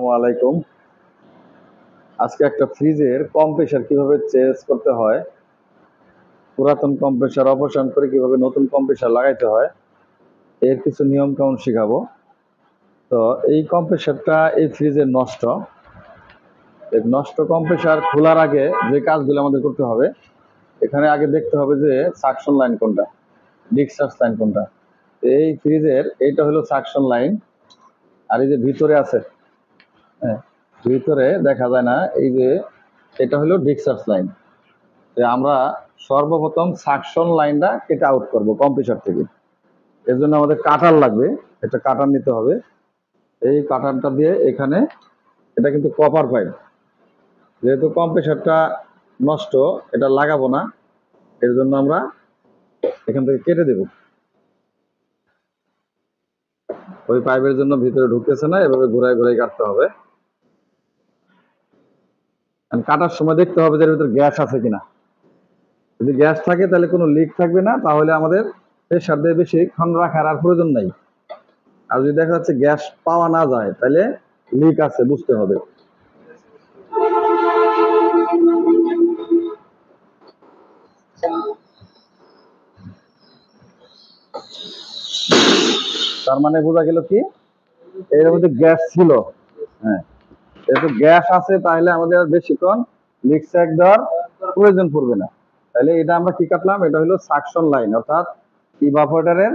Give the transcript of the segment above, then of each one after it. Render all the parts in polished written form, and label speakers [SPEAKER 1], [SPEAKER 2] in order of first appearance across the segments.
[SPEAKER 1] আসসালামু আলাইকুম। আজকে একটা ফ্রিজের কম্প্রেসার কিভাবে চেঞ্জ করতে হয়, পুরাতন কম্প্রেসার অপসারণ করে কিভাবে নতুন কম্প্রেসার লাগাইতে হয়, এর কিছু নিয়ম কানুন শিখাবো। তো এই কম্প্রেসারটা এই ফ্রিজের নষ্ট। এই নষ্ট কম্প্রেসার খোলার আগে যে কাজগুলো আমাদের করতে হবে, এখানে আগে দেখতে হবে যে সাকশন লাইন কোনটা, ডিসচার্জ লাইন কোনটা। এই ফ্রিজের এইটা হলো সাকশন লাইন, আর এই যে ভিতরে আছে, হ্যাঁ, ভিতরে দেখা যায় না, এই যে এটা হলো ডিসচার্জ লাইন। আমরা সর্বপ্রথম সাকশন লাইনটা কেটে আউট করব কম্প্রেসার থেকে। এর জন্য আমাদের কাটার লাগবে, একটা কাটার নিতে হবে। এই কাটারটা দিয়ে এখানে, এটা কিন্তু কপার পাইপ, যেহেতু কম্প্রেসারটা নষ্ট, এটা লাগাবো না, এর জন্য আমরা এখান থেকে কেটে দেব। ওই পাইপের জন্য ভিতরে ঢুকতেছে না, এভাবে ঘুরায় ঘুরাই কাটতে হবে। কাটার সময় দেখতে হবে যে এর ভিতরে গ্যাস আছে কিনা। যদি গ্যাস থাকে তাহলে কোনো লিক থাকবে না, তাহলে আমাদের প্রেসার দিয়ে বেশিক্ষণ রাখার আর প্রয়োজন নাই। আর যদি দেখা যাচ্ছে গ্যাস পাওয়া না যায়, তাহলে লিক আছে বুঝতে হবে। তার মানে বোঝা গেল কি, এর মধ্যে গ্যাস ছিল। হ্যাঁ, যেহেতু গ্যাস আছে, তাহলে আমাদের আর বেশিক্ষণ লিক চেক দেওয়ার প্রয়োজন পড়বে না। তাহলে এটা আমরা কি কাটলাম, এটা হলো সাকশন লাইন, অর্থাৎ ইভাপোরেটরের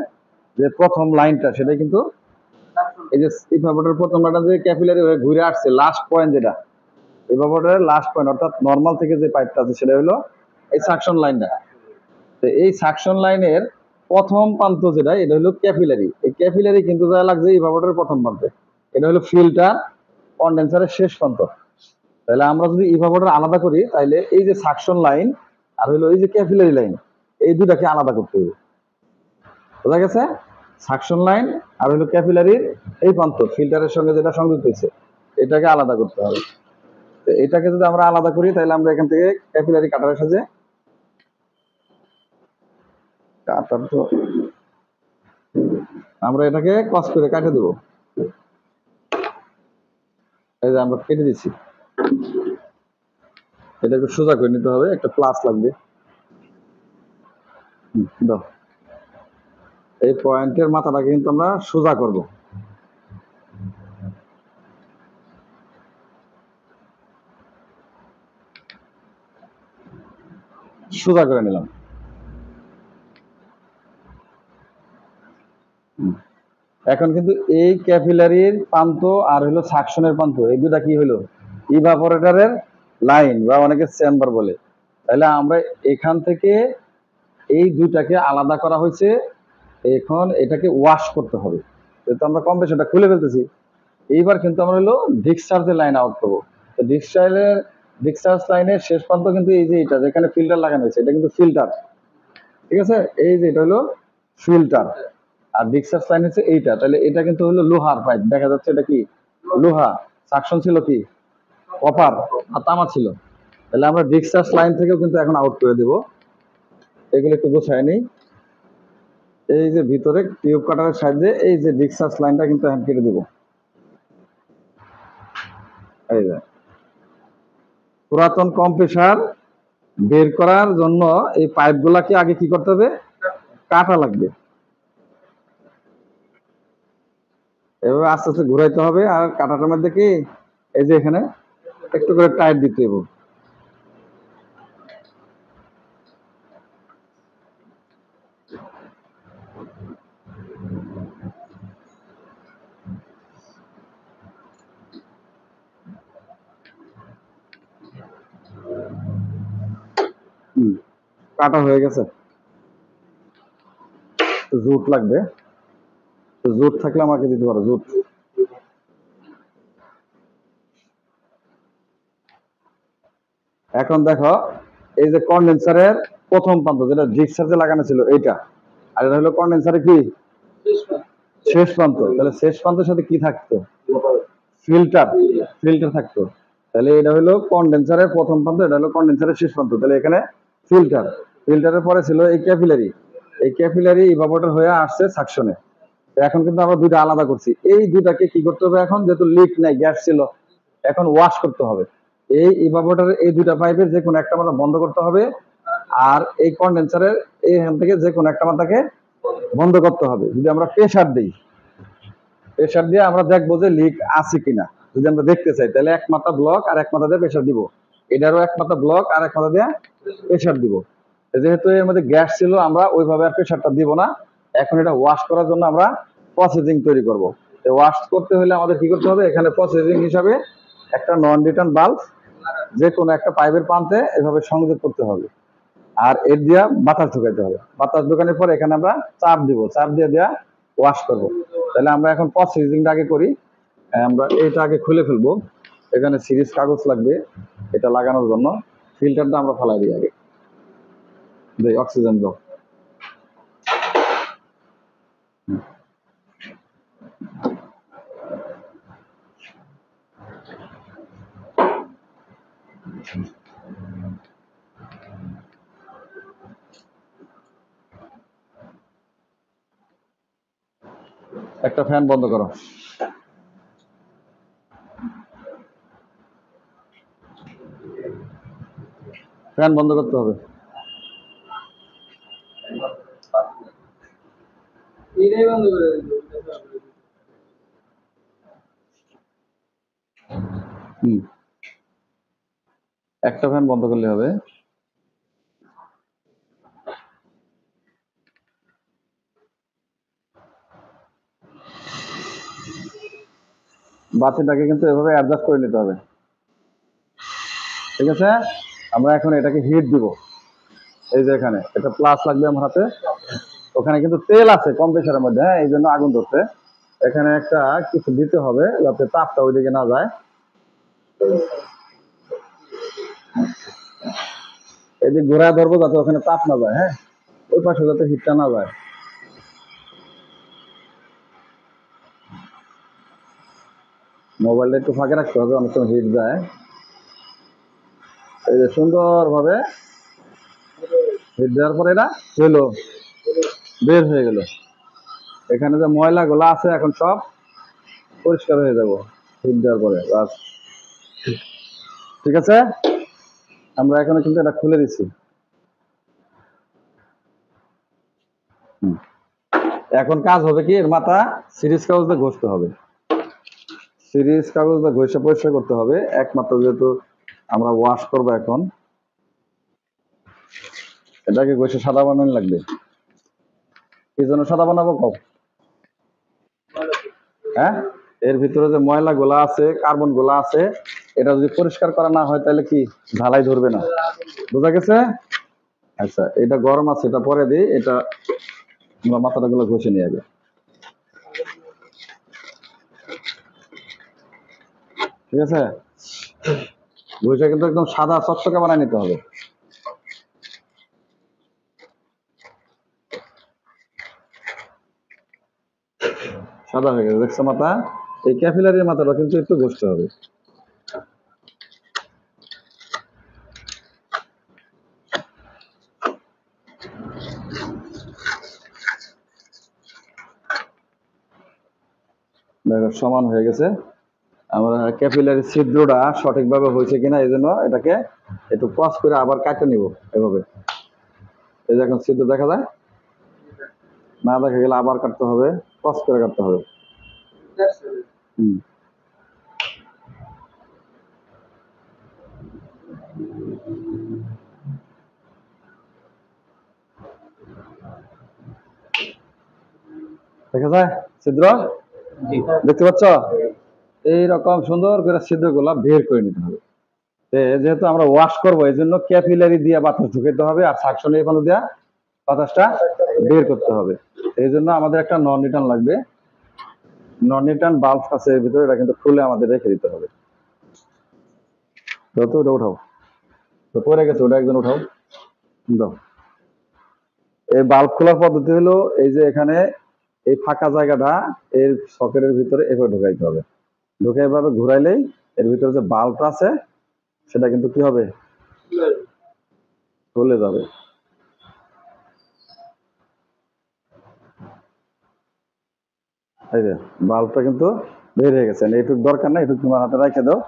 [SPEAKER 1] যে প্রথম লাইনটা, সেটা কিন্তু এই যে ইভাপোরেটরের প্রথম লাইনটা যে ক্যাপিলারি হয়ে ঘুরে আসছে, লাস্ট পয়েন্ট যেটা ইভাপোরেটরের লাস্ট পয়েন্ট, অর্থাৎ নর্মাল থেকে যে পাইপটা আছে সেটা হলো এই সাকশন লাইনটা। তো এই সাকশন লাইনের প্রথম প্রান্ত যেটা, এটা হলো ক্যাপিলারি। এই ক্যাপিলারি কিন্তু যা লাগছে ইভাপোরেটরের প্রথম প্রান্তে, এটা হলো ফিল্টার কন্ডেন্সারের শেষ প্রান্ত। তাহলে আমরা যদি ইভাপোরেটর আলাদা করি, তাহলে এই যে সাকশন লাইন আর হলো এই যে ক্যাপিলারি লাইন, এই দুটাকে আলাদা করতে হবে। বোঝা গেছে? সাকশন লাইন আর হলো ক্যাপিলারির এই প্রান্ত, ফিল্টারের সঙ্গে যেটা সংযুক্ত হয়েছে, এটাকে আলাদা করতে হবে। তো এটাকে যদি আমরা আলাদা করি, তাহলে আমরা এখান থেকে ক্যাপিলারি কাটারের সাথে কাটার, তো আমরা এটাকে কস করে কাটে দেবো। এই যে আমরা কেটে দিচ্ছি, এটাকে সোজা করে নিতে হবে, একটা প্লাস লাগবে। দাও, এই পয়েন্টের মাথাটাকে কিন্তু আমরা সোজা করব। সোজা করে নিলাম। এখন কিন্তু এই ক্যাপিলারির প্রান্ত আর হলো সাকশনের প্রান্ত, এই দুটা কি হলো, ইভাপোরেটরের লাইন বা অনেকে চেম্বার বলে। তাহলে আমরা এখান থেকে এই দুইটাকে আলাদা করা হয়েছে। এখন এটাকে ওয়াশ করতে হবে, যেহেতু আমরা কম্প্রেসারটা খুলে ফেলতেছি। এইবার কিন্তু আমরা হলো ডিসচার্জের লাইন আউট করবো। তো ডিসচার্জ লাইনের শেষ প্রান্ত কিন্তু এই যে এটা যেখানে ফিল্টার লাগানো হয়েছে, এটা কিন্তু ফিল্টার, ঠিক আছে? এই যে এটা হলো ফিল্টার, আর ডিসচার্জ লাইন হচ্ছে এইটা। তাহলে এটা কিন্তু হলো লোহার পাইপ, দেখা যাচ্ছে এটা কি লোহা, সাকশন ছিল কি কপার আর তামা ছিল। তাহলে আমরা ডিসচার্জ লাইন থেকেও কিন্তু এখন আউট করে দেব। এগুলো একটু গোছায় নেই। এই যে ভিতরে টিউব কাটারের সাহায্যে এই যে ডিসচার্জ লাইনটা কিন্তু এখন কেটে দেব। এই যে পুরাতন কম্প্রেসার বের করার জন্য এই পাইপগুলাকে আগে কি করতে হবে, কাটা লাগবে। এভাবে আস্তে আস্তে ঘুরাইতে হবে, আর কাটাটার মধ্যে কি এই যে এখানে একটু করে টাইট দিতে হবে। কাটা হয়ে গেছে, জুট লাগবে, জুট থাকলে আমাকে দিতে পারো জুট। এখন দেখো, এই যে কন্ডেন্সারের প্রথম প্রান্ত যেটা ডিসচার্জে লাগানো ছিল এইটা, আর এটা হলো কন্ডেন্সারে কি শেষ প্রান্ত। তাহলে শেষ প্রান্তের সাথে কি থাকতো, ফিল্টার, ফিল্টার থাকতো। তাহলে এটা হলো কন্ডেন্সারের প্রথম প্রান্ত, এটা হলো কন্ডেন্সারের শেষ প্রান্ত। তাহলে এখানে ফিল্টার, ফিল্টারের পরে ছিল এই ক্যাপিলারি, এই ক্যাপিলারি ইভাপোরেটর হয়ে আসছে সাকশনে। এখন কিন্তু আমরা দুইটা আলাদা করছি, এই দুইটাকে কি করতে হবে এখন, যেহেতু লিক নাই, গ্যাস ছিল, এখন ওয়াশ করতে হবে। এই ইভাপোরেটরের এই দুইটা পাইপের যে কোনো একটা মাথা বন্ধ করতে হবে, আর এই কন্ডেন্সারের এইখান থেকে যে কোনো একটা মাথাকে বন্ধ করতে হবে। যদি আমরা প্রেসার দিই, প্রেসার দিয়ে আমরা দেখবো যে লিক আছে কিনা। যদি আমরা দেখতে চাই তাহলে এক মাথা ব্লক আর এক মাথা দিয়ে প্রেসার দিব, এটারও এক মাথা ব্লক আর এক মাথা দিয়ে প্রেসার দিব। যেহেতু এর মধ্যে গ্যাস ছিল, আমরা ওইভাবে আর প্রেসারটা দিব না। এখন এটা ওয়াশ করার জন্য আমরা প্রসেসিং তৈরি করব। ওয়াশ করতে হলে আমাদের কি করতে হবে, এখানে প্রসেসিং হিসাবে একটা নন রিটার্ন বাল্ব যে কোনো একটা পাইপের প্রান্তে এভাবে সংযোগ করতে হবে, আর এর দিয়া বাতাস ঢুকাইতে হবে। বাতাস ঢুকানোর পর এখানে আমরা চাপ দিব, চাপ দিয়ে দেওয়া ওয়াশ করব। তাহলে আমরা এখন প্রসেসিংটা আগে করি। আমরা এটা আগে খুলে ফেলবো, এখানে সিরিজ কাগজ লাগবে এটা লাগানোর জন্য। ফিল্টারটা আমরা ফেলাই দিই আগে, অক্সিজেন দাও। একটা ফ্যান বন্ধ করো। ফ্যান বন্ধ করতে হবে। একটা ফ্যান বন্ধ করলে হবে। বাতিটাকে কিন্তু এভাবে অ্যাডজাস্ট করে নিতে হবে, ঠিক আছে? আমরা এখন এটাকে হিট দিব। এই যে এখানে এটা প্লাস লাগবে আমার হাতে, ওখানে কিন্তু তেল আছে কম্প্রেসারের মধ্যে, হ্যাঁ, এই জন্য আগুন ধরছে। এখানে একটা কিছু দিতে হবে যাতে তাপটা ওইদিকে না যায়। এদিকে ঘোরায় ধরবো যাতে ওখানে তাপ না যায়, হ্যাঁ, ওই পাশে যাতে হিটটা না যায়। মোবাইলটা একটু ফাঁকে রাখতে হবে, অনেক সময় হিট যায়। এই যে সুন্দর ভাবে হিট দেওয়ার পরে এটা হলো, বের হয়ে গেল। এখানে যে ময়লা গুলা আছে এখন সব পরিষ্কার হয়ে যাব হিট দেওয়ার পরে। বাস, ঠিক আছে? আমরা এখন কিন্তু এটা খুলে দিচ্ছি। এখন কাজ হবে কি, এর মাথা সিরিজ কাগজ দিয়ে ঘষতে হবে। সিরিজ কাগজ দিয়ে ঘষে পরিষ্কার করতে হবে একমাত্র, যেহেতু আমরা ওয়াশ করবো এখন। এটাকে ঘষে সাদা বানানো লাগবে। এই জন্য সাদা বানাবো কব, হ্যাঁ, এর ভিতরে যে ময়লা গোলা আছে, কার্বন গোলা আছে, এটা যদি পরিষ্কার করা না হয় তাহলে কি ঢালাই ধরবে না। বোঝা গেছে? আচ্ছা, এটা গরম আছে, এটা পরে দিই। এটা আমরা মাথাটা গুলো ঘষে নিয়ে যাবে, ঠিক আছে? ঘষে কিন্তু একদম সাদা চকচকে বানায় নিতে হবে। সাদা হয়ে গেছে, দেখছো মাথা? এই ক্যাপিলারির মাথাটা কিন্তু একটু ঘষতে হবে। দেখো সমান হয়ে গেছে। আমরা ক্যাপিলারি ছিদ্রটা সঠিকভাবে হয়েছে কিনা এই জন্য এটাকে একটু ক্রস করে আবার কাটে নিব এভাবে। এই যে এখন ছিদ্র দেখা যায়, না দেখা গেলে আবার কাটতে হবে, ক্রস করে কাটতে হবে। দেখা যায় ছিদ্র, দেখতে পাচ্ছ? এইরকম সুন্দর করে ছিদ্রগুলা বের করে নিতে হবে। যেহেতু আমরা ওয়াশ করবো এই জন্য ক্যাপিলারি দিয়ে বাতাস ঢুকাইতে হবে, আর সাকশনের এখানে দিয়ে বাতাসটা বের করতে হবে। এই জন্য আমাদের একটা নন রিটার্ন লাগবে। নন রিটার্ন বাল্ব আছে এর ভিতরে, এটা কিন্তু খুলে আমাদের রেখে দিতে হবে। যত ওটা উঠাও, তো পড়ে গেছে, ওটা একজন উঠাও দাও। এই বাল্ব খোলার পদ্ধতি হলো এই যে এখানে এই ফাঁকা জায়গাটা এর সকেটের ভিতরে এভাবে ঢুকাইতে হবে। ঢুকে এভাবে ঘুরাইলেই এর ভিতরে যে বাল্বটা আছে সেটা কিন্তু কি হবে, খুলে যাবে। এই যে বাল্বটা কিন্তু বের হয়ে গেছে, এইটুক দরকার না, এইটুক তোমার হাতে রেখে দাও,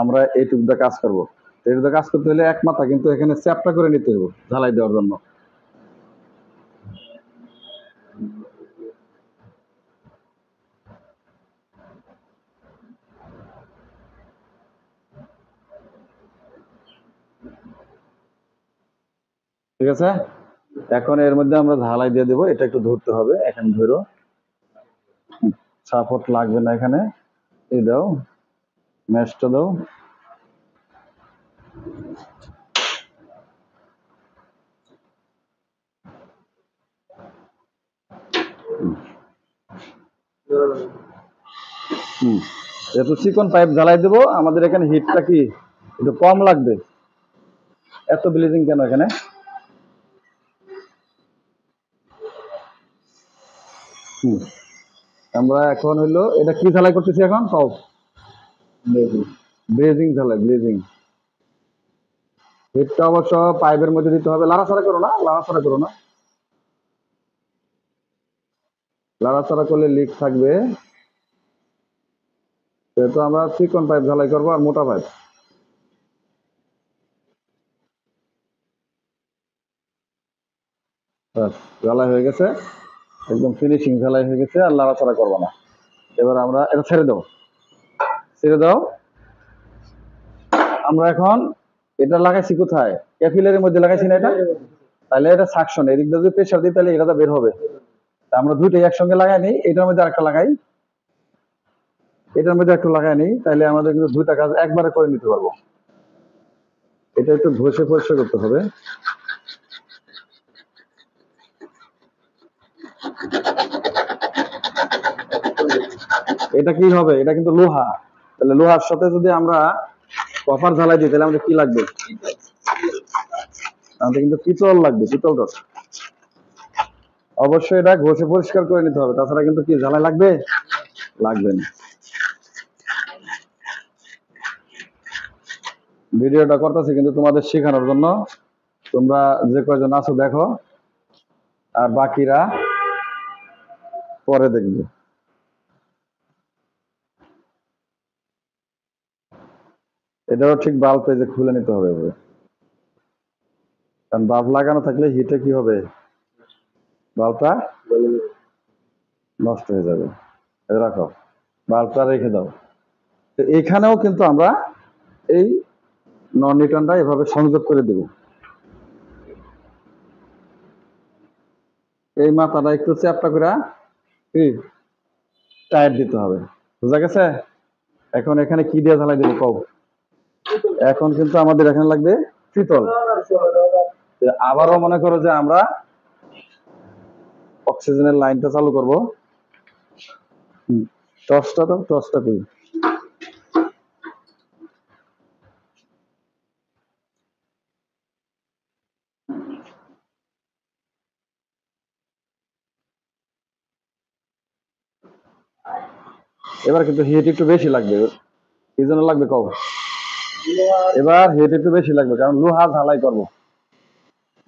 [SPEAKER 1] আমরা এইটুক দিয়ে কাজ করবো। এইটুক দিয়ে কাজ করতে হলে এক মাথা কিন্তু এখানে চ্যাপটা করে নিতে হবে ঝালাই দেওয়ার জন্য। ঠিক আছে, এখন এর মধ্যে আমরা ঢালাই দিয়ে দেবো, এটা একটু ধরতে হবে, এখানে ধরো, সাপোর্ট লাগবে না এখানে, এই দাও, ম্যাশটা দাও। যেহেতু চিকন পাইপ জ্বালাই দেবো, আমাদের এখানে হিটটা কি একটু কম লাগবে। এত ব্লিজিং কেন এখানে? আমরা এখন হইলো এটা কি ঝালাই করতেছি এখন সব ব্লেজিং ঝালাই, ব্লেজিং। হিটটা অবশ্য পাইপের মধ্যে দিতে হবে, লাড়াচাড়া করো না, লাড়াচাড়া করো না, লাড়াচাড়া করলে লিক থাকবে। যেহেতু আমরা চিকন পাইপ ঝালাই করবো আর মোটা পাইপ। ঝালাই হয়ে গেছে, একদম ফিনিশিং ঝালাই হয়ে গেছে, আর লাড়াচাড়া করবো না। এবার আমরা এটা ছেড়ে দাও, ছেড়ে দাও। আমরা এখন এটা লাগাইছি কোথায়? ক্যাপিলারির মধ্যে লাগাইছি না এটা? তাহলে এটা সাকশন, এদিক দিয়ে যদি প্রেশার দিই তাহলে এটা বের হবে। আমরা দুইটাই একসঙ্গে লাগাই নিই, এটার মধ্যে আরেকটা লাগাই, এটার মধ্যে একটু লাগাই নিই, তাহলে আমাদের কিন্তু দুইটা কাজ একবারে করে নিতে পারবো। এটা একটু ঘষে পরিষ্কার করতে হবে। এটা কি হবে? এটা কিন্তু লোহা, তাহলে লোহার সাথে যদি আমরা কপার ঝালাই দিই তাহলে আমাদের কি লাগবে? আমাদের কিন্তু পিতল লাগবে, পিতল রড। অবশ্যই এটা ঘষে পরিষ্কার করে নিতে হবে, তাছাড়া কিন্তু কি ঝালাই লাগবে? লাগবে না। ভিডিওটা করতেছি কিন্তু তোমাদের শেখানোর জন্য, তোমরা যে কয়জন আছো দেখো, আর বাকিরা পরে দেখবে। এটাও ঠিক বাল্ব পেজে খুলে নিতে হবে, কারণ বাল্ব লাগানো থাকলে হিটে কি হবে? বাল্বটা নষ্ট হয়ে যাবে। রাখো, বাল্বটা রেখে দাও। তো এখানেও কিন্তু আমরা এই নন রিটার্নটা এভাবে সংযোগ করে দেব। এই মাথাটা একটু চ্যাপটা করে কি টায়ার দিতে হবে, বুঝা গেছে? এখন এখানে কি দিয়ে ঝালাই দেবো কও? এখন কিন্তু আমাদের এখানে লাগবে পিতল। আবারও মনে করো যে আমরা অক্সিজেনের লাইনটা চালু করব। টর্চটা তো, টর্চটা কই? এবার কিন্তু হিট একটু বেশি লাগবে, এই জন্য লাগবে কও? এবার হিট একটু বেশি লাগবে, কারণ লোহা ঝালাই করবো,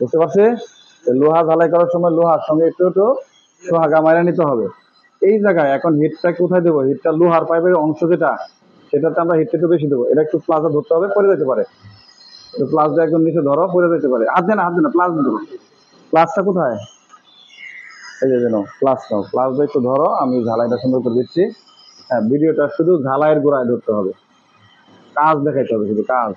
[SPEAKER 1] বুঝতে পারছি? লোহা ঝালাই করার সময় লোহার সঙ্গে একটু একটু সোহাগা মাইরা নিতে হবে। এই জায়গায় এখন হিটটা কোথায় দেবো? হিটটা লোহার পাইপের অংশ যেটা, সেটাতে আমরা হিটটা একটু বেশি দেবো। এটা একটু প্লাজা ধরতে হবে, পরে যেতে পারে। প্লাজটা একদম নিচে ধরো, পরে যেতে পারে। হাত দেনা, হাত দেনা, প্লাজ ধরো। প্লাজটা কোথায়? এই যে যেন প্লাস নাও, প্লাজটা একটু ধরো, আমি ঝালাইটা সুন্দর করে দিচ্ছি। হ্যাঁ, ভিডিওটা শুধু ঝালাইয়ের গোড়ায় ধরতে হবে, কাজ দেখাইতে হবে, শুধু কাজ।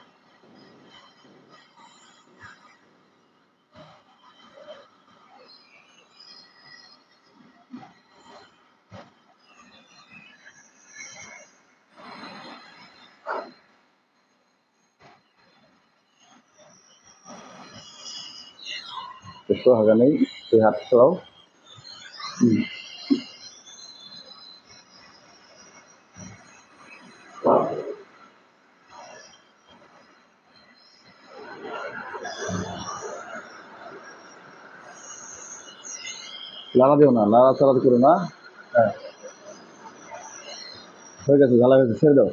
[SPEAKER 1] সোহাগা নেই, তুই হাত সরাও। লাড়া দিও না, লাড়া চাড়া করো না। হ্যাঁ, হয়ে গেছে, ঝালাই হয়েছে, ছেড়ে দাও।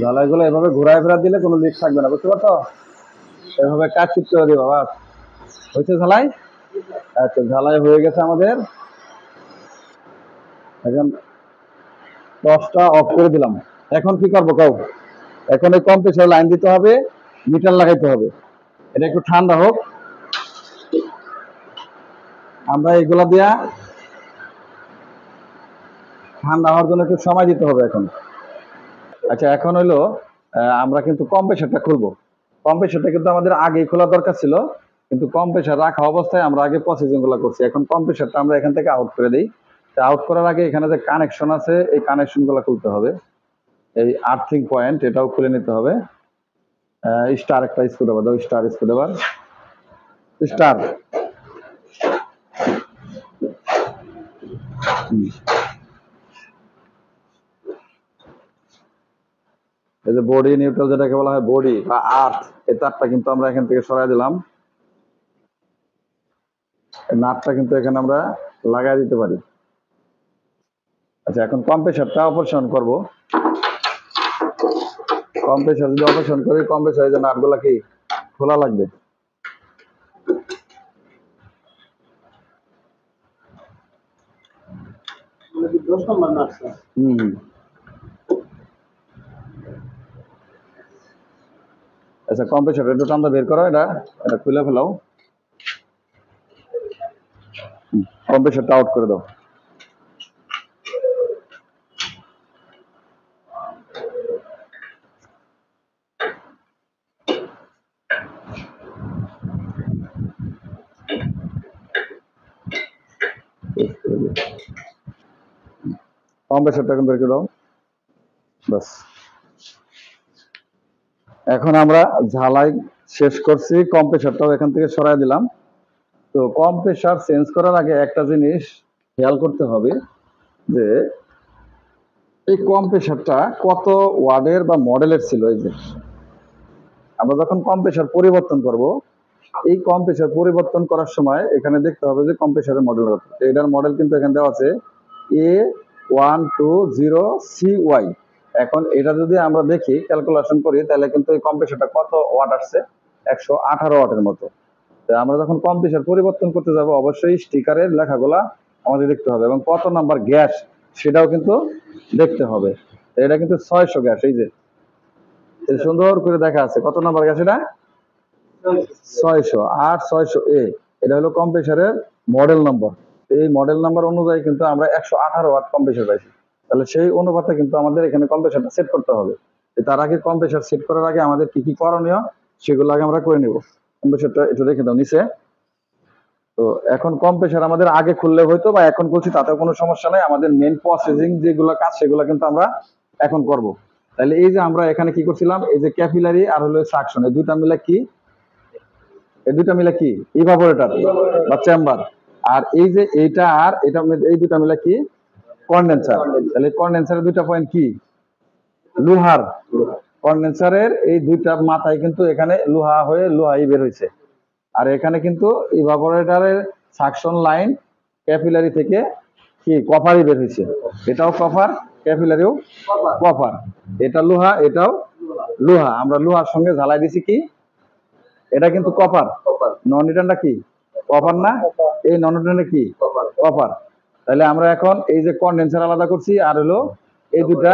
[SPEAKER 1] ঝালাইগুলো এভাবে ঘোরায় ফেরা দিলে কোনো লিক থাকবে না, বুঝতে পারছো? এভাবে কাজ ঠিক করে দিবা, বাস। হয়েছে ঝালাই? আচ্ছা, ঝালাই হয়ে গেছে আমাদের। এখন টর্চটা অফ করে দিলাম। এখন কি করবো কাউ? এখন এই কম্প্রেসর লাইন দিতে হবে, মিটার লাগাইতে হবে। এটা একটু ঠান্ডা হোক, আমরা এগুলা দিয়া ঠান্ডা হওয়ার জন্য একটু সময় দিতে হবে এখন। আচ্ছা, এখন হইলো আমরা কিন্তু কম্প্রেসরটা খুলবো। কম্প্রেসরটা কিন্তু আমাদের আগেই খোলা দরকার ছিল, কিন্তু কম্প্রেসর রাখা অবস্থায় আমরা আগে প্রসেসিং গুলো করছি। এখন কম্প্রেসরটা আমরা এখান থেকে আউট করে দিই। আউট করার আগে এখানে যে কানেকশন আছে, এই কানেকশন গুলো খুলতে হবে। এই আর্থিং পয়েন্ট এটাও খুলে নিতে হবে। স্টার একটা স্ক্রুড্রাইভার দাও, স্টার স্ক্রুড্রাইভার, স্টার। এই যে বডি নিউট্রাল যেটাকে বলা হয় বডি বা আর্থ, এই তারটা কিন্তু আমরা এখান থেকে সরাই দিলাম। নাটটা কিন্তু এখানে আমরা লাগাই দিতে পারি। আচ্ছা, এখন কম্প্রেসরটা অপারেশন করব। কম্প্রেসর যদি অপারেশন করি, কম্প্রেসরের যে নাটগুলা কি খোলা লাগবে। আচ্ছা, কম্প্রেসর একটু টানটা বের করো, এটা এটা খুলে ফেলাও। কম্প্রেসরটা আউট করে দাও। কম্প্রেসরটা এখন বের করে দাও, বাস। এখন আমরা ঝালাই শেষ করছি, কম্প্রেসরটাও এখান থেকে সরাই দিলাম। তো কম্প্রেসর চেঞ্জ করার আগে একটা জিনিস খেয়াল করতে হবে যে এই কম্প্রেসরটা কত ওয়ার্ডের বা মডেলের ছিল। এই যে আমরা যখন কম্প্রেসর পরিবর্তন করব, এই কম্প্রেসর পরিবর্তন করার সময় এখানে দেখতে হবে যে কম্প্রেসরের মডেল কত। এটার মডেল কিন্তু এখানে দেওয়া আছে A120CY। এখন এটা যদি আমরা দেখি, ক্যালকুলেশন করি, তাহলে কিন্তু এই কম্প্রেসরটা কত ওয়াট আসছে, 118 ওয়াটের মতো। আমরা যখন কম্প্রেসর পরিবর্তন করতে যাব, অবশ্যই স্টিকারের লেখাগুলা আমাদের দেখতে হবে এবং কত নাম্বার গ্যাস সেটাও কিন্তু দেখতে হবে। এটা কিন্তু 600 গ্যাস, এই যে সুন্দর করে দেখা আছে কত নাম্বার গ্যাস, এটা 600 আর 600A। এটা হলো কম্প্রেসরের মডেল নম্বর। এই মডেল নাম্বার অনুযায়ী কিন্তু আমরা 118 ওয়াট কম্প্রেসর পাইছি। তাহলে সেই অনুপাতে কিন্তু আমাদের এখানে কম্প্রেসরটা সেট করতে হবে। তার আগে কম্প্রেসর সেট করার আগে আমাদের কি কি করণীয় সেগুলো আগে আমরা করে নিব। কম্প্রেসরটা একটু রেখে দাও নিচে। তো এখন কম্প্রেসর আমাদের আগে খুললে হয়তো বা এখন করছি তাতেও কোনো সমস্যা নাই। আমাদের মেন প্রসেসিং যেগুলো কাজ সেগুলো কিন্তু আমরা এখন করব। তাহলে এই যে আমরা এখানে কি করছিলাম, এই যে ক্যাপিলারি আর হলো সাকশন, এই দুইটা মিলে কি, এই দুইটা মিলে কি ইভাপোরেটর বা চেম্বার। আর এই যে এইটা আর এটা, এই দুইটা মিলে কি কন্ডেন্সার। তাহলে কন্ডেন্সারের দুইটা পয়েন্ট কি লোহার। কন্ডেন্সারের এই দুইটা মাথায় কিন্তু এখানে লোহা হয়ে লোহাই বের হয়েছে। আর এখানে কিন্তু ইভাপোরেটরের সাকশন লাইন ক্যাপিলারি থেকে কি কপারই বের হয়েছে। এটাও কপার, ক্যাপিলারিও কপার। এটা লোহা, এটাও লোহা। আমরা লোহার সঙ্গে ঝালাই দিছি কি, এটা কিন্তু কপার। নন রিটার্নটা কি কপার না, এই নন রিটার্নটা কি কপার। তাহলে আমরা এখন এই যে কন্ডেন্সার আলাদা করছি আর হলো এই দুটা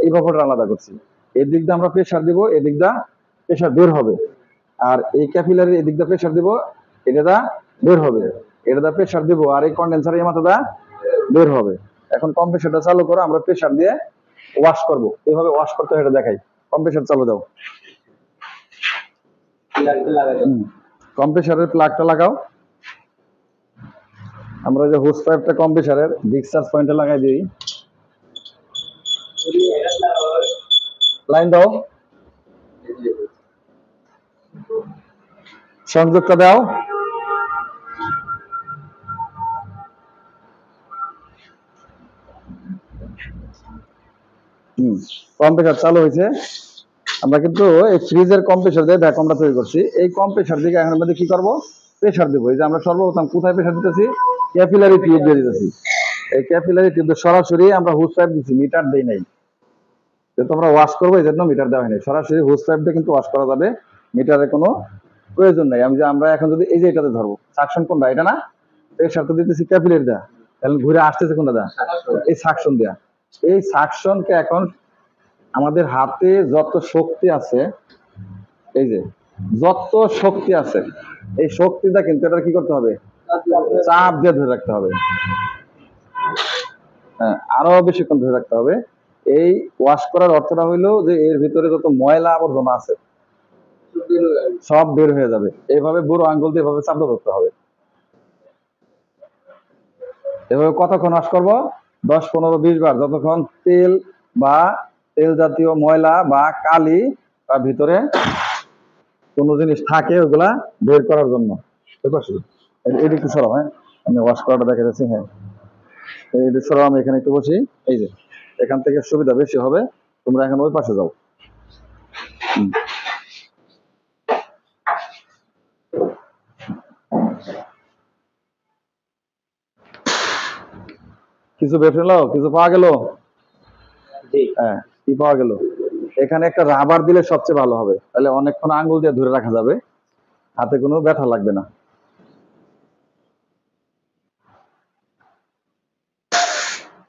[SPEAKER 1] ইভাপোরেটর আলাদা করছি। এই দিক দিয়ে আমরা প্রেসার দিব, এই দিক দিয়ে প্রেসার বের হবে। আর এই ক্যাপিলারি এই দিক দিয়ে প্রেসার দিব, এটা দা বের হবে। এটা দা প্রেসার দিব আর এই কন্ডেন্সার এই মাথা দা বের হবে। এখন কম্প্রেসরটা চালু করো, আমরা প্রেসার দিয়ে ওয়াশ করব। এইভাবে ওয়াশ করতে হয় এটা দেখাই। কম্প্রেসর চালু দাও, কম্প্রেসরের প্লাগটা লাগাও। আমরা যে হোস পাইপটা কম্প্রেসরের ডিসচার্জ পয়েন্টে লাগাই দিই। লাইন দাও, সংযোগটা দাও। কম্প্রেসর চালু হয়েছে। আমরা কিন্তু এই ফ্রিজের কম্প্রেসর দিয়ে ভ্যাকুয়াম আমরা তৈরি করছি। এই কম্প্রেসর দিকে এখন আমাদের কি করবো, প্রেসার দেবো। এই যে আমরা সর্বপ্রথম কোথায় প্রেসার দিতেছি, ক্যাপিলারি টিউব দিয়ে দিতেছি। এই ক্যাপিলারি টিউব সরাসরি আমরা হুস পাইপ দিচ্ছি, মিটার দেই নাই। তো তোমরা ওয়াশ করবো এই জন্য মিটার দেওয়া হয়নি, সরাসরি হুজ পাইপটা কিন্তু ওয়াশ করা যাবে, মিটারের কোনো প্রয়োজন নাই। আমরা এখন যদি এই যে এটাতে ধরবো, সাকশন কোনটা, এটা না, এর সাথে দিতেছি ক্যাপিলারি দেয়া, তাহলে ঘুরে আসতেছে কোনটা দেয়া, এই সাকশন দেয়া। এই সাকশনকে এখন আমাদের হাতে যত শক্তি আছে, এই যে যত শক্তি আছে, এই শক্তিটা কিন্তু এটা কি করতে হবে, চাপ দিয়ে ধরে রাখতে হবে। হ্যাঁ, আরো বেশিক্ষণ ধরে রাখতে হবে। এই ওয়াশ করার অর্থটা হইলো যে এর ভিতরে যত ময়লা আবর্জনা আছে সব বের হয়ে যাবে। এইভাবে বুড়ো আঙ্গুল দিয়ে এভাবে চাপটা ধরতে হবে। এভাবে কতক্ষণ ওয়াশ করবো, 10, 15, 20 বার, যতক্ষণ তেল বা তেল জাতীয় ময়লা বা কালি বা ভিতরে কোনো জিনিস থাকে ওগুলা বের করার জন্য। এটা একটু সরাও, হ্যাঁ আমি ওয়াশ করাটা দেখা যাচ্ছে। হ্যাঁ, এটা সরাও, আমি এখানে একটু বসি। এই যে এখান থেকে সুবিধা বেশি হবে, তোমরা এখন ওই পাশে যাও। কিছু বের হলো, কিছু পাওয়া গেল। হ্যাঁ, কি পাওয়া গেল, এখানে একটা রাবার দিলে সবচেয়ে ভালো হবে, তাহলে অনেকক্ষণ আঙ্গুল দিয়ে ধরে রাখা যাবে, হাতে কোনো ব্যথা লাগবে না।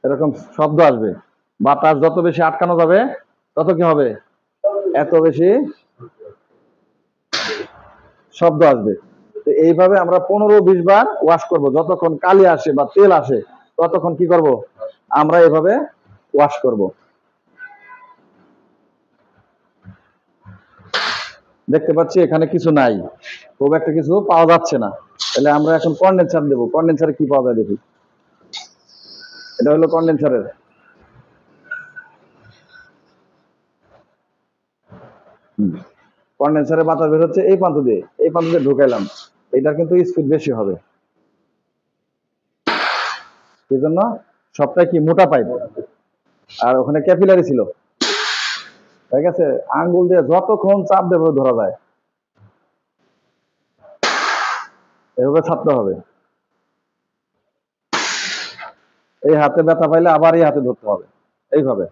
[SPEAKER 1] এরকম শব্দ আসবে, বাতাস যত বেশি আটকানো যাবে তত কি হবে, এত বেশি শব্দ আসবে। তো এইভাবে আমরা 15-20 বার ওয়াশ করব, যতক্ষণ কালি আসে বা তেল আসে ততক্ষণ কি করব, আমরা এভাবে ওয়াশ করব। দেখতে পাচ্ছি এখানে কিছু নাই, খুব একটা কিছু পাওয়া যাচ্ছে না, তাহলে আমরা এখন কন্ডেন্সার দেবো। কন্ডেন্সারে কি পাওয়া যায় দেখি। এটা হলো কন্ডেন্সারের, কন্ডেন্সারে বাতাস বের হচ্ছে এই প্রান্ত দিয়ে, এই প্রান্ত দিয়ে ঢুকাইলাম, এটার কিন্তু স্পিড বেশি হবে, সেই জন্য সবটাই কি মোটা পাইপ, আর ওখানে ক্যাপিলারি ছিল, ঠিক আছে। আঙ্গুল দিয়ে যতক্ষণ চাপ দেবে ধরা যায়, এভাবে ছাড়তে হবে। এই হাতে ব্যথা পাইলে আবার এই হাতে ধরতে হবে, এইভাবে।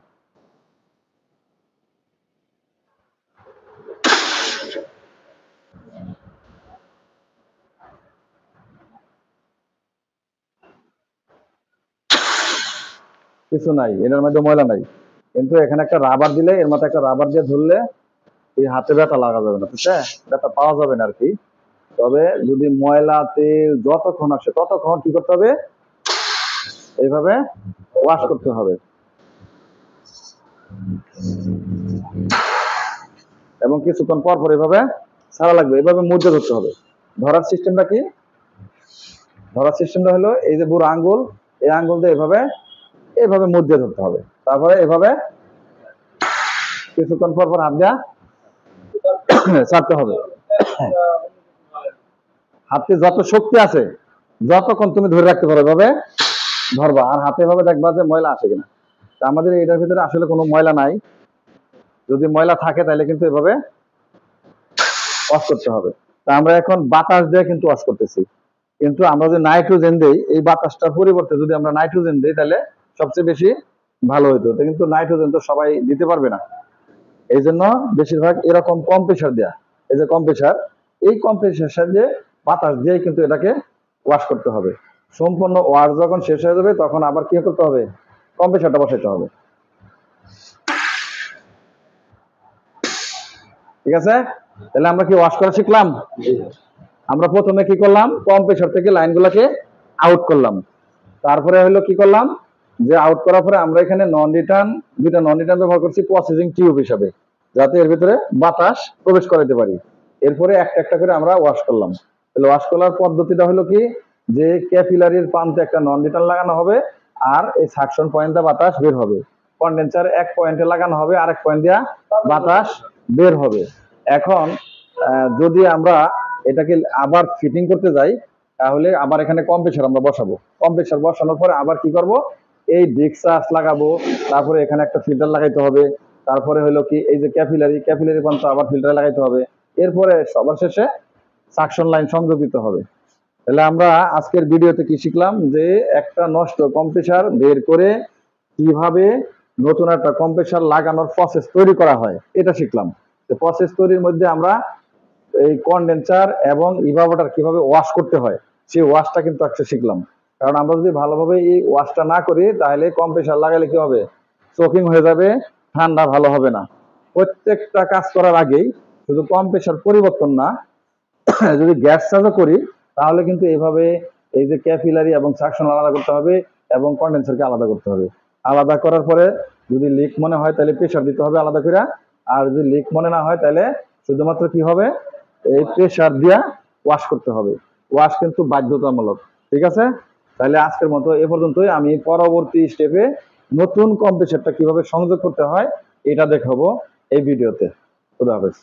[SPEAKER 1] কিছু নাই, এটার মধ্যে ময়লা নাই, কিন্তু এখানে একটা রাবার দিলে, এর মধ্যে একটা রাবার দিয়ে ধরলে এই হাতে ব্যথা লাগা যাবে না, বুঝছে, ব্যথা পাওয়া যাবে না আর কি। তবে যদি ময়লা তেল যতক্ষণ আসে ততক্ষণ কি করতে হবে, এইভাবে ওয়াশ করতে হবে, এবং কিছুক্ষণ পর পর এভাবে ছাড়া লাগবে, এভাবে মধ্যে ধরতে হবে। ধরার সিস্টেমটা কি, ধরার সিস্টেমটা হলো এই যে বুড়ো আঙ্গুল, এই আঙ্গুল দিয়ে এভাবে এইভাবে মধ্যে ধরতে হবে, তারপরে এভাবে কিছুক্ষণ পর পর হাত দেওয়া ছাড়তে হবে। হাতে যত শক্তি আছে যতক্ষণ তুমি ধরে রাখতে পারো এভাবে ধরবা, আর হাতে এভাবে দেখবা যে ময়লা আসে কিনা। আমাদের এটার ভিতরে আসলে কোনো ময়লা নাই, যদি ময়লা থাকে তাহলে কিন্তু এভাবে ওয়াশ করতে হবে। তা আমরা এখন বাতাস দিয়ে কিন্তু ওয়াশ করতেছি, কিন্তু আমরা যদি নাইট্রোজেন দেই, এই বাতাসটার পরিবর্তে যদি আমরা নাইট্রোজেন দিই তাহলে সবচেয়ে বেশি ভালো হইতো, কিন্তু নাইট্রোজেন তো সবাই দিতে পারবে না, এই জন্য বেশিরভাগ এরকম কম্প্রেসার দেয়া, এই যে কম্প্রেসার, এই কম্প্রেসার সাহায্যে বাতাস দিয়ে কিন্তু এটাকে ওয়াশ করতে হবে। সম্পূর্ণ ওয়াশ যখন শেষ হয়ে যাবে তখন আবার কি করতে হবে, কম্প্রেসারটা বসাইতে হবে, ঠিক আছে। তাহলে আমরা কি ওয়াশ করা শিখলাম। আমরা প্রথমে কি করলাম, কম্প্রেসার থেকে লাইনগুলোকে আউট করলাম, তারপরে হলো কি করলাম, যে আউট করার পরে আমরা এখানে নন রিটার্ন, দুইটা নন রিটার্ন ব্যবহার করছি প্রসেসিং টিউব হিসাবে, যাতে এর ভিতরে বাতাস প্রবেশ করাতে পারি। এরপরে একটা একটা করে আমরা ওয়াশ করলাম। তাহলে ওয়াশ করার পদ্ধতিটা হলো কি, যে ক্যাপিলারির প্রান্তে একটা নন রিটার্ন লাগানো হবে, আর এই সাকশন পয়েন্টে বাতাস বের হবে। কন্ডেন্সার এক পয়েন্টে লাগানো হবে, আরেক পয়েন্ট দিয়ে বাতাস বের হবে। এখন যদি আমরা এটাকে আবার ফিটিং করতে যাই, তাহলে আবার এখানে কম্প্রেসার আমরা বসাবো। কম্প্রেসার বসানোর পরে আবার কি করব, এই ডিক্সাস লাগাবো, তারপরে এখানে একটা ফিল্টার লাগাইতে হবে, তারপরে হলো কি এই যে ক্যাপিলারি পর্যন্ত আবার ফিল্টার লাগাইতে হবে, এরপরে সবার শেষে সাকশন লাইন সংযোগ দিতে হবে। তাহলে আমরা আজকের ভিডিওতে কি শিখলাম, যে একটা নষ্ট কম্প্রেসার বের করে কিভাবে নতুন একটা কম্প্রেসার লাগানোর প্রসেস তৈরি করা হয়, এটা শিখলাম। প্রসেস তৈরির মধ্যে আমরা এই কন্ডেন্সার এবং ইভাপোরেটর কিভাবে ওয়াশ করতে হয় সেই ওয়াশটা কিন্তু আজকে শিখলাম। কারণ আমরা যদি ভালোভাবে এই ওয়াশটা না করি তাহলে কম্প্রেসার লাগালে কি হবে, চোকিং হয়ে যাবে, ঠান্ডা ভালো হবে না। প্রত্যেকটা কাজ করার আগেই শুধু কম্প্রেসার পরিবর্তন না, যদি গ্যাস চার্জও করি তাহলে কিন্তু এইভাবে এই যে ক্যাপিলারি এবং সাকশন আলাদা করতে হবে এবং কন্ডেন্সারকে আলাদা করতে হবে। আলাদা করার পরে যদি লিক মনে হয় তাহলে প্রেশার দিতে হবে আলাদা করে, আর যদি লিক মনে না হয় তাহলে শুধুমাত্র কি হবে, এই প্রেশার দিয়া ওয়াশ করতে হবে। ওয়াশ কিন্তু বাধ্যতামূলক। ঠিক আছে, তাহলে আজকের মতো এ পর্যন্তই। আমি পরবর্তী স্টেপে নতুন কম্প্রেসারটা কিভাবে সংযোগ করতে হয় এটা দেখাবো এই ভিডিওতে। খুদা হাফেজ।